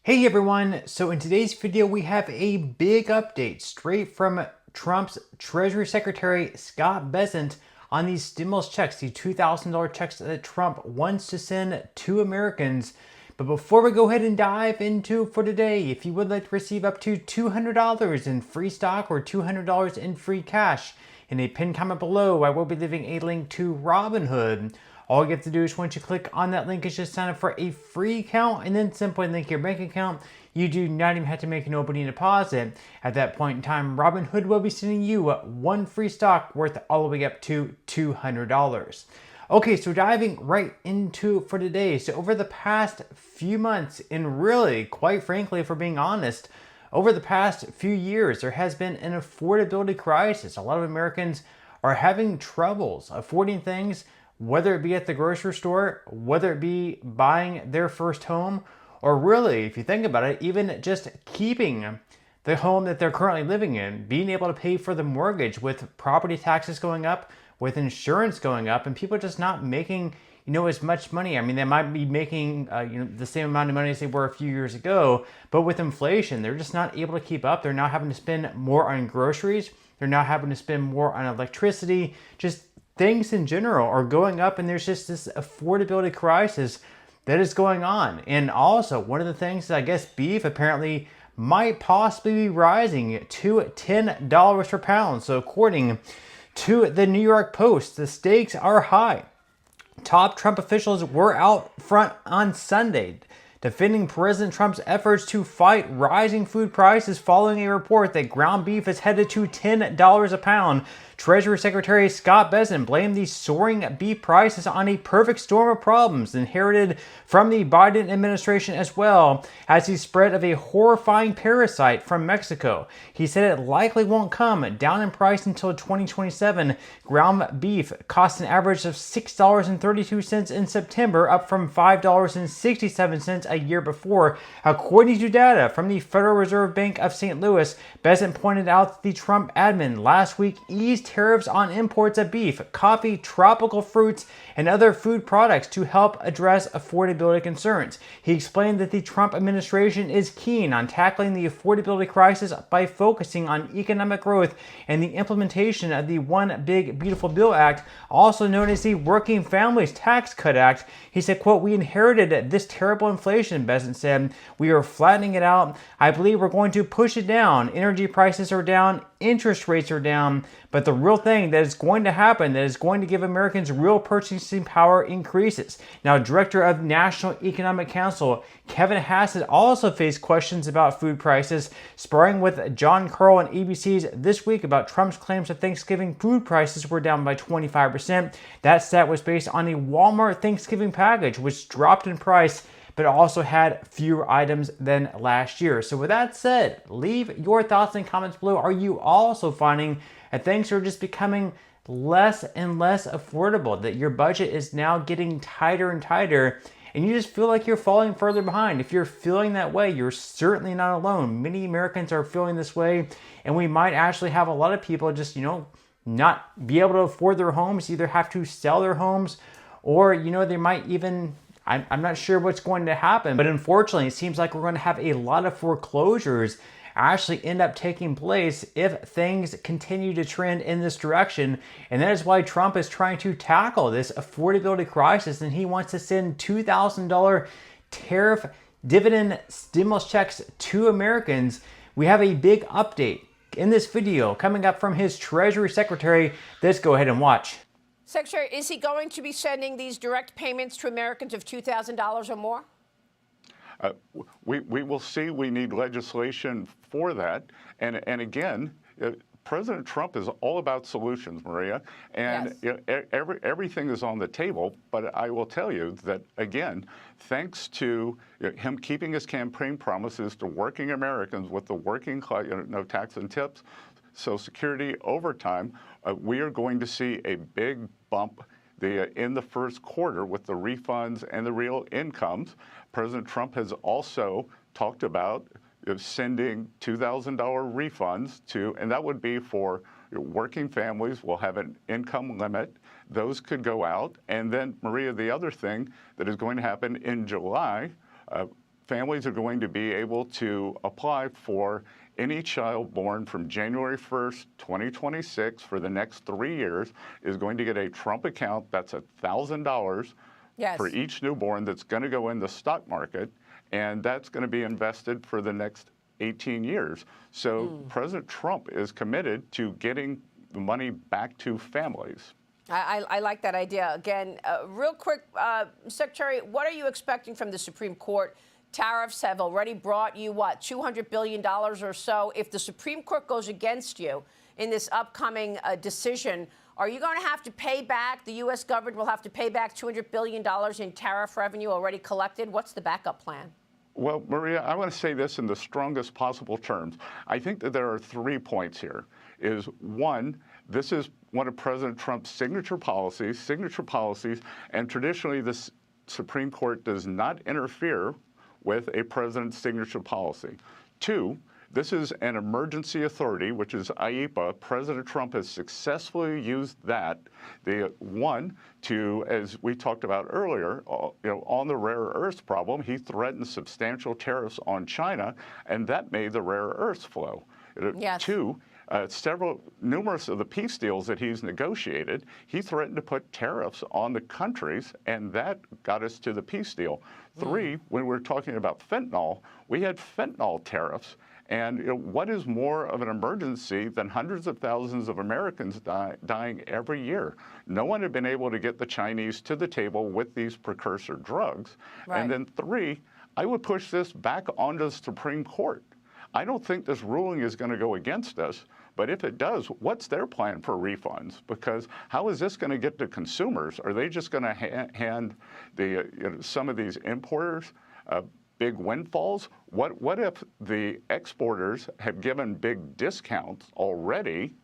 Hey everyone, so in today's video we have a big update straight from Trump's Treasury Secretary Scott Bessent on these stimulus checks, the $2,000 checks that Trump wants to send to Americans. But before we go ahead and dive into for today, if you would like to receive up to $200 in free stock or $200 in free cash, in a pinned comment below I will be leaving a link to Robinhood. All you have to do is once you click on that link is just sign up for a free account and then simply link your bank account. You do not even have to make an opening deposit. At that point in time, Robinhood will be sending you one free stock worth all the way up to $200. Okay, so diving right into for today. So over the past few months, and really, quite frankly, if we're being honest, over the past few years, there has been an affordability crisis. A lot of Americans are having troubles affording things, whether it be at the grocery store, whether it be buying their first home, or really, if you think about it, even just keeping the home that they're currently living in, being able to pay for the mortgage with property taxes going up, with insurance going up, and people just not making as much money. I mean, they might be making the same amount of money as they were a few years ago, but with inflation, they're just not able to keep up. They're now having to spend more on groceries. They're now having to spend more on electricity. Just things in general are going up, and there's just this affordability crisis that is going on. And also, one of the things that I guess beef apparently might possibly be rising to $10 per pound. So according to the New York Post, the stakes are high. Top Trump officials were out front on Sunday defending President Trump's efforts to fight rising food prices following a report that ground beef is headed to $10 a pound. Treasury Secretary Scott Bessent blamed the soaring beef prices on a perfect storm of problems inherited from the Biden administration, as well as the spread of a horrifying parasite from Mexico. He said it likely won't come down in price until 2027. Ground beef cost an average of $6.32 in September, up from $5.67 a year before. According to data from the Federal Reserve Bank of St. Louis, Bessent pointed out that the Trump admin last week eased tariffs on imports of beef, coffee, tropical fruits, and other food products to help address affordability concerns. He explained that the Trump administration is keen on tackling the affordability crisis by focusing on economic growth and the implementation of the One Big Beautiful Bill Act, also known as the Working Families Tax Cut Act. He said, quote, "We inherited this terrible inflation," Bessent said. "We are flattening it out. I believe we're going to push it down. Energy prices are down. Interest rates are down. But the real thing that is going to happen, that is going to give Americans real purchasing power, increases." Now, Director of National Economic Council Kevin Hassett also faced questions about food prices, sparring with John Carl on ABC's This Week about Trump's claims that Thanksgiving food prices were down by 25%. That stat was based on a Walmart Thanksgiving package, which dropped in price but also had fewer items than last year. So with that said, leave your thoughts and comments below. Are you also finding that things are just becoming less and less affordable, that your budget is now getting tighter and tighter, and you just feel like you're falling further behind? If you're feeling that way, you're certainly not alone. Many Americans are feeling this way, and we might actually have a lot of people just, not be able to afford their homes, either have to sell their homes, or, they might even, I'm not sure what's going to happen, but unfortunately, it seems like we're going to have a lot of foreclosures actually end up taking place if things continue to trend in this direction. And that is why Trump is trying to tackle this affordability crisis, and he wants to send $2,000 tariff dividend stimulus checks to Americans. We have a big update in this video coming up from his Treasury Secretary. Let's go ahead and watch. Secretary, is he going to be sending these direct payments to Americans of $2,000 or more? We will see. We need legislation for that. And again, President Trump is all about solutions, Maria, and yes, everything is on the table. But I will tell you that, again, thanks to him keeping his campaign promises to working Americans with the working class, no tax and tips, Social Security, overtime, we are going to see a big bump in the first quarter with the refunds and the real incomes. President Trump has also talked about sending $2,000 refunds to, and that would be for working families. Will have an income limit. Those could go out. And then, Maria, the other thing that is going to happen in July, families are going to be able to apply for any child born from January 1st, 2026 for the next 3 years is going to get a Trump account that's $1,000 Yes. for each newborn that's going to go in the stock market, and that's going to be invested for the next 18 years. So President Trump is committed to getting the money back to families. I like that idea. Again, real quick, Secretary, what are you expecting from the Supreme Court? Tariffs have already brought you, what, $200 billion or so. If the Supreme Court goes against you in this upcoming decision, are you going to have to pay back, the U.S. government will have to pay back $200 billion in tariff revenue already collected? What's the backup plan? Well, Maria, I want to say this in the strongest possible terms. I think that there are 3 points here. Is one, this is one of President Trump's signature policies, and traditionally the Supreme Court does not interfere with a president's signature policy. 2, this is an emergency authority, which is IEPA. President Trump has successfully used that. To, as we talked about earlier, on the rare earths problem, he threatened substantial tariffs on China, and that made the rare earths flow. Yes. 2, numerous of the peace deals that he's negotiated, he threatened to put tariffs on the countries, and that got us to the peace deal. 3, when we're talking about fentanyl, we had fentanyl tariffs. And what is more of an emergency than hundreds of thousands of Americans dying every year? No one had been able to get the Chinese to the table with these precursor drugs. Right. And then 3, I would push this back onto the Supreme Court. I don't think this ruling is going to go against us, but if it does, what's their plan for refunds? Because how is this going to get to consumers? Are they just going to hand the some of these importers big windfalls? What if the exporters have given big discounts already,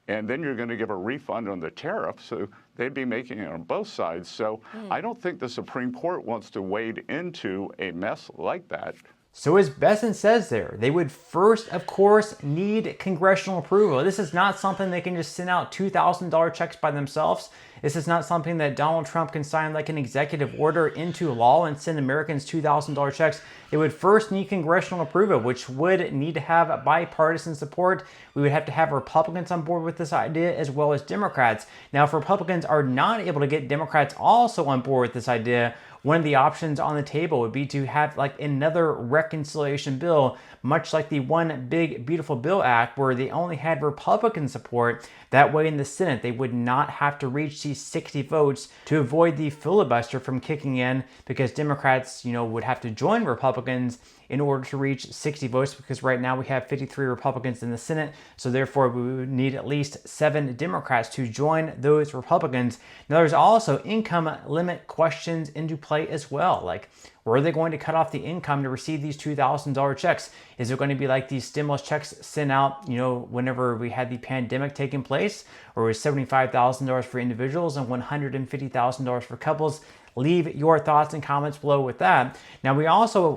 and then you're going to give a refund on the tariff? So they'd be making it on both sides. So I don't think the Supreme Court wants to wade into a mess like that. So as Bessent says there, they would first, of course, need congressional approval. This is not something they can just send out $2,000 checks by themselves. This is not something that Donald Trump can sign like an executive order into law and send Americans $2,000 checks. They would first need congressional approval, which would need to have bipartisan support. We would have to have Republicans on board with this idea as well as Democrats. Now, if Republicans are not able to get Democrats also on board with this idea, one of the options on the table would be to have like another reconciliation bill, much like the One Big Beautiful Bill Act, where they only had Republican support. That way in the Senate, they would not have to reach these 60 votes to avoid the filibuster from kicking in, because Democrats, would have to join Republicans in order to reach 60 votes, because right now we have 53 Republicans in the Senate. So therefore, we would need at least 7 Democrats to join those Republicans. Now, there's also income limit questions into play as well. Like, where are they going to cut off the income to receive these $2,000 checks? Is it going to be like these stimulus checks sent out, whenever we had the pandemic taking place, or was $75,000 for individuals and $150,000 for couples? Leave your thoughts and comments below with that. Now,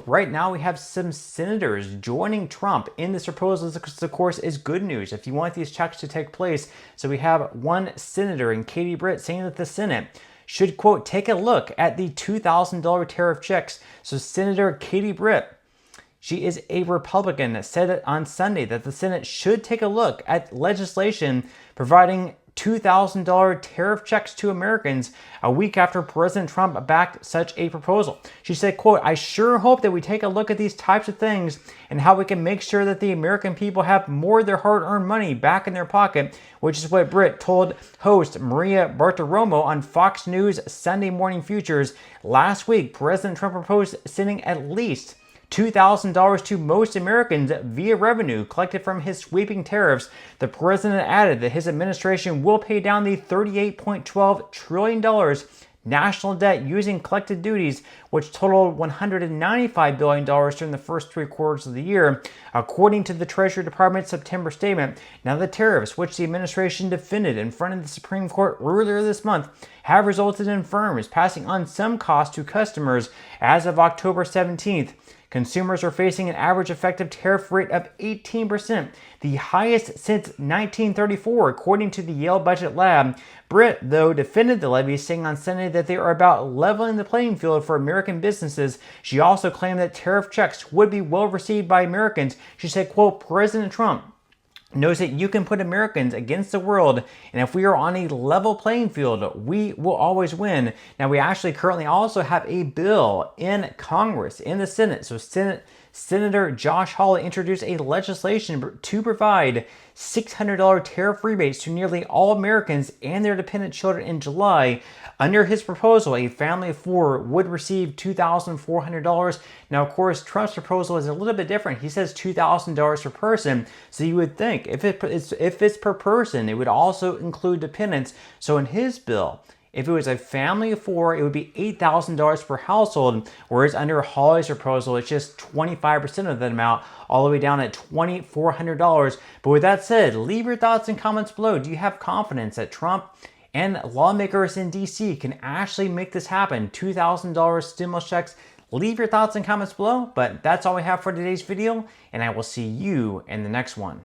right now we have some senators joining Trump in this proposal. This, of course, is good news if you want these checks to take place. So we have one senator, and Katie Britt, saying that the Senate should, quote, take a look at the $2,000 tariff checks. So Senator Katie Britt, she is a Republican, said on Sunday that the Senate should take a look at legislation providing $2,000 tariff checks to Americans a week after President Trump backed such a proposal. She said, quote, I sure hope that we take a look at these types of things and how we can make sure that the American people have more of their hard-earned money back in their pocket, which is what Britt told host Maria Bartiromo on Fox News Sunday Morning Futures. Last week, President Trump proposed sending at least $2,000 to most Americans via revenue collected from his sweeping tariffs. The president added that his administration will pay down the $38.12 trillion national debt using collected duties, which totaled $195 billion during the first 3 quarters of the year, according to the Treasury Department's September statement. Now, the tariffs, which the administration defended in front of the Supreme Court earlier this month, have resulted in firms passing on some costs to customers. As of October 17th, Consumers are facing an average effective tariff rate of 18%, the highest since 1934, according to the Yale Budget Lab. Britt, though, defended the levy, saying on Sunday that they are about leveling the playing field for American businesses. She also claimed that tariff checks would be well received by Americans. She said, quote, President Trump knows that you can put Americans against the world, and if we are on a level playing field, we will always win. Now, we actually currently also have a bill in Congress, in the Senate. So Senator Josh Hawley introduced a legislation to provide $600 tariff rebates to nearly all Americans and their dependent children in July. Under his proposal, a family of 4 would receive $2,400. Now, of course, Trump's proposal is a little bit different. He says $2,000 per person. So you would think if it's per person, it would also include dependents. So in his bill, if it was a family of 4, it would be $8,000 per household, whereas under Hawley's proposal, it's just 25% of that amount, all the way down at $2,400. But with that said, leave your thoughts and comments below. Do you have confidence that Trump and lawmakers in D.C. can actually make this happen? $2,000 stimulus checks. Leave your thoughts and comments below. But that's all we have for today's video, and I will see you in the next one.